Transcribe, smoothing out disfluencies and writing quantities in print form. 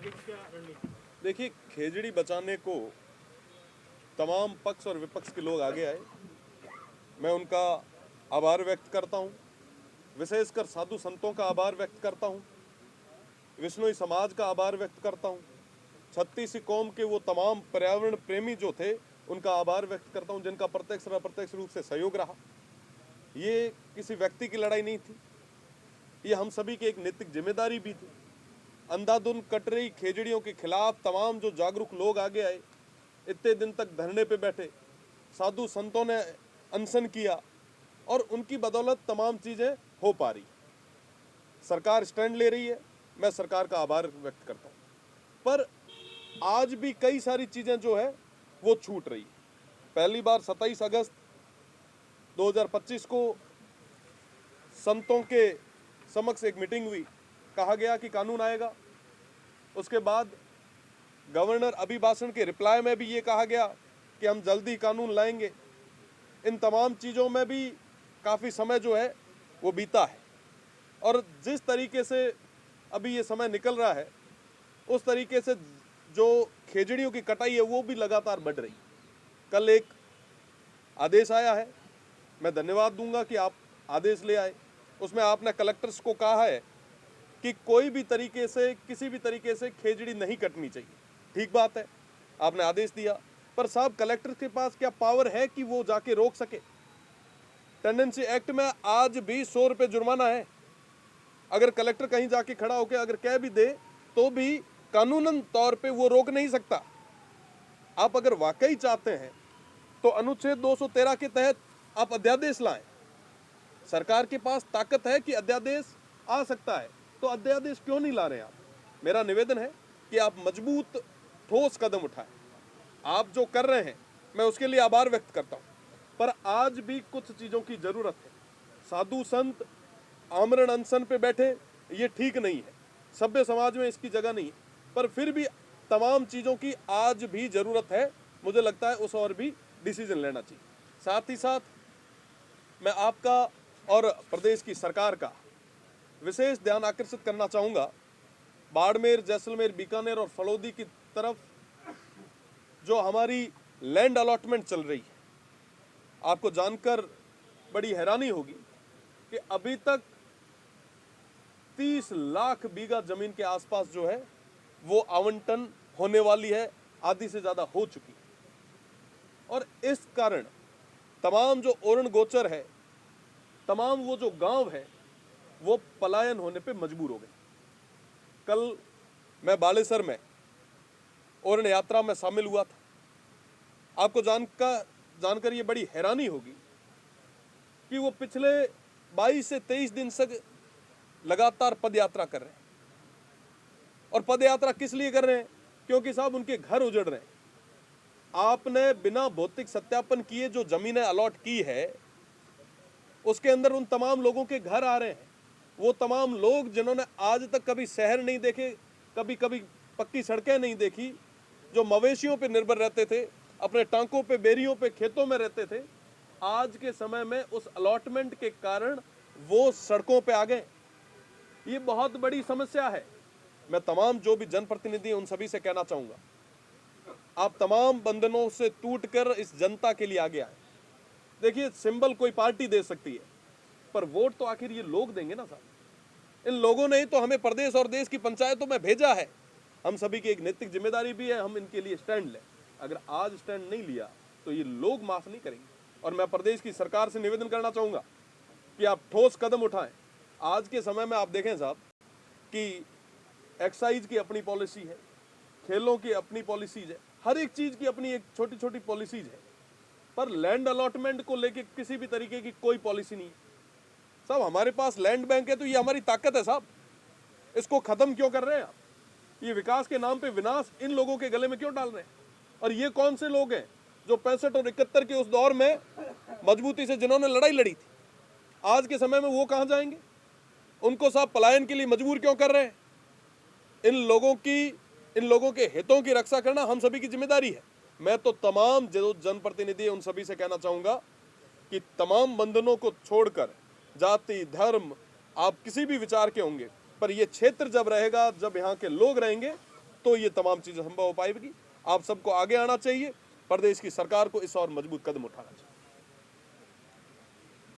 आगे की क्या रणनीति? देखिए, खेजड़ी बचाने को तमाम पक्ष और विपक्ष के लोग आगे आए। मैं उनका आभार व्यक्त करता हूं, विशेषकर साधु संतों का आभार व्यक्त करता हूं, विश्नोई समाज का आभार व्यक्त करता हूं, छत्तीसी कौम के वो तमाम पर्यावरण प्रेमी जो थे उनका आभार व्यक्त करता हूं, जिनका प्रत्यक्ष और अप्रत्यक्ष रूप से सहयोग रहा। ये किसी व्यक्ति की लड़ाई नहीं थी, ये हम सभी की एक नैतिक जिम्मेदारी भी थी। अंधाधुंध कट रही खेजड़ियों के खिलाफ तमाम जो जागरूक लोग आगे आए, इतने दिन तक धरने पे बैठे, साधु संतों ने अनशन किया और उनकी बदौलत तमाम चीज़ें हो पा रही। सरकार स्टैंड ले रही है, मैं सरकार का आभार व्यक्त करता हूँ, पर आज भी कई सारी चीज़ें जो है वो छूट रही। पहली बार 27 अगस्त 2025 को संतों के समक्ष एक मीटिंग हुई, कहा गया कि कानून आएगा। उसके बाद गवर्नर अभिभाषण के रिप्लाई में भी ये कहा गया कि हम जल्दी कानून लाएंगे। इन तमाम चीज़ों में भी काफ़ी समय जो है वो बीता है और जिस तरीके से अभी ये समय निकल रहा है उस तरीके से जो खेजड़ियों की कटाई है वो भी लगातार बढ़ रही। कल एक आदेश आया है, मैं धन्यवाद दूंगा कि आप आदेश ले आए। उसमें आपने कलेक्टर्स को कहा है कि कोई भी तरीके से किसी भी तरीके से खेजड़ी नहीं कटनी चाहिए। ठीक बात है, आपने आदेश दिया, पर साहब कलेक्टर के पास क्या पावर है कि वो जाके रोक सके? टेंडेंसी एक्ट में आज भी 100 रुपये जुर्माना है। अगर कलेक्टर कहीं जाके खड़ा होकर अगर कह भी दे तो भी कानूनन तौर पे वो रोक नहीं सकता। आप अगर वाकई चाहते हैं तो अनुच्छेद 213 के तहत आप अध्यादेश लाएं। सरकार के पास ताकत है कि अध्यादेश आ सकता है, तो अध्यादेश क्यों नहीं ला रहे आप? मेरा निवेदन है कि आप मजबूत ठोस कदम उठाएं। आप जो कर रहे हैं मैं उसके लिए आभार व्यक्त करता हूं, पर आज भी कुछ चीज़ों की ज़रूरत है। साधु संत आमरण अनशन पे बैठे, ये ठीक नहीं है, सभ्य समाज में इसकी जगह नहीं है, पर फिर भी तमाम चीज़ों की आज भी ज़रूरत है। मुझे लगता है उस और भी डिसीजन लेना चाहिए। साथ ही साथ मैं आपका और प्रदेश की सरकार का विशेष ध्यान आकर्षित करना चाहूँगा। बाड़मेर, जैसलमेर, बीकानेर और फलोदी की तरफ जो हमारी लैंड अलॉटमेंट चल रही है, आपको जानकर बड़ी हैरानी होगी कि अभी तक 30 लाख बीघा जमीन के आसपास जो है वो आवंटन होने वाली है, आधी से ज़्यादा हो चुकी है। और इस कारण तमाम जो ओरण गोचर है, तमाम वो जो गांव है वो पलायन होने पे मजबूर हो गए। कल मैं बालेसर में ओरण यात्रा में शामिल हुआ था। आपको जानकर ये बड़ी हैरानी होगी कि वो पिछले 22 से 23 दिन से लगातार पद यात्रा कर रहे हैं। और पद यात्रा किस लिए कर रहे हैं? क्योंकि साहब उनके घर उजड़ रहे हैं। आपने बिना भौतिक सत्यापन किए जो जमीनें अलॉट की है उसके अंदर उन तमाम लोगों के घर आ रहे हैं। वो तमाम लोग जिन्होंने आज तक कभी शहर नहीं देखे, कभी पक्की सड़कें नहीं देखी, जो मवेशियों पे निर्भर रहते थे, अपने टांकों पे, बेरियों पे, खेतों में रहते थे, आज के समय में उस अलॉटमेंट के कारण वो सड़कों पे आ गए। ये बहुत बड़ी समस्या है। मैं तमाम जो भी जनप्रतिनिधि हैं उन सभी से कहना चाहूँगा, आप तमाम बंधनों से टूटकर इस जनता के लिए आगे आए। देखिए, सिंबल कोई पार्टी दे सकती है, पर वोट तो आखिर ये लोग देंगे ना साहब। इन लोगों ने ही तो हमें प्रदेश और देश की पंचायतों में भेजा है। हम सभी की एक नैतिक जिम्मेदारी भी है, हम इनके लिए स्टैंड लें। अगर आज स्टैंड नहीं लिया तो ये लोग माफ नहीं करेंगे। और मैं प्रदेश की सरकार से निवेदन करना चाहूँगा कि आप ठोस कदम उठाएं। आज के समय में आप देखें साहब कि एक्साइज की अपनी पॉलिसी है, खेलों की अपनी पॉलिसीज है, हर एक चीज़ की अपनी एक छोटी छोटी पॉलिसीज है, पर लैंड अलॉटमेंट को लेके किसी भी तरीके की कोई पॉलिसी नहीं है। साहब हमारे पास लैंड बैंक है तो ये हमारी ताकत है साहब, इसको खत्म क्यों कर रहे हैं आप? ये विकास के नाम पे विनाश इन लोगों के गले में क्यों डाल रहे हैं? और ये कौन से लोग हैं जो 65 और 71 के उस दौर में मजबूती से जिन्होंने लड़ाई लड़ी थी, आज के समय में वो कहाँ जाएंगे? उनको साहब पलायन के लिए मजबूर क्यों कर रहे हैं? इन लोगों के हितों की रक्षा करना हम सभी की जिम्मेदारी है। मैं तो तमाम जो जनप्रतिनिधि उन सभी से कहना चाहूँगा कि तमाम बंधनों को छोड़कर, जाति, धर्म, आप किसी भी विचार के होंगे, पर ये क्षेत्र जब रहेगा, जब यहाँ के लोग रहेंगे, तो ये तमाम चीज़ें संभव हो पाएगी। आप सबको आगे आना चाहिए, प्रदेश की सरकार को इस और मजबूत कदम उठाना चाहिए।